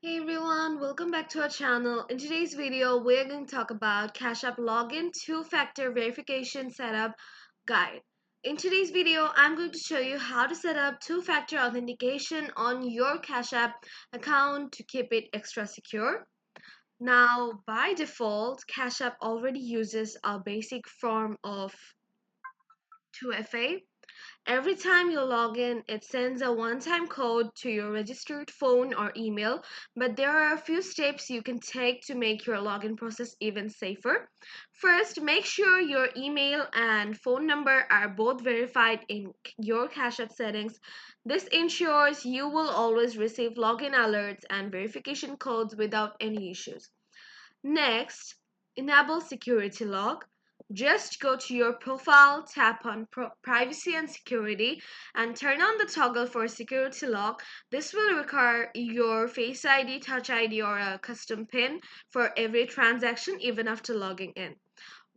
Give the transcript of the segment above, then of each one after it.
Hey everyone, welcome back to our channel. In today's video, we're going to talk about Cash App Login Two-Factor Verification Setup Guide. In today's video, I'm going to show you how to set up two-factor authentication on your Cash App account to keep it extra secure. Now, by default, Cash App already uses a basic form of 2FA. Every time you log in, it sends a one-time code to your registered phone or email, but there are a few steps you can take to make your login process even safer. First, make sure your email and phone number are both verified in your Cash App settings. This ensures you will always receive login alerts and verification codes without any issues. Next, enable security log. Just go to your profile, tap on privacy and security, and turn on the toggle for security lock. This will require your Face ID, Touch ID, or a custom PIN for every transaction, even after logging in.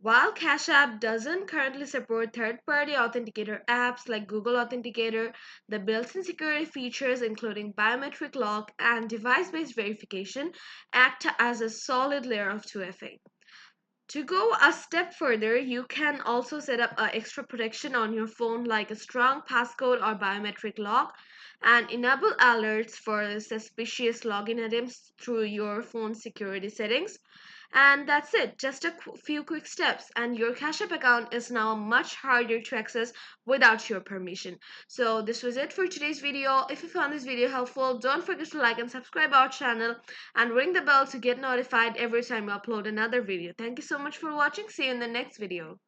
While Cash App doesn't currently support third-party authenticator apps like Google Authenticator, the built-in security features including biometric lock and device-based verification act as a solid layer of 2FA. To go a step further, you can also set up extra protection on your phone like a strong passcode or biometric lock and enable alerts for suspicious login attempts through your phone security settings. And that's it, just a few quick steps, and your Cash App account is now much harder to access without your permission. So, this was it for today's video. If you found this video helpful, don't forget to like and subscribe our channel and ring the bell to get notified every time we upload another video. Thank you so much for watching. See you in the next video.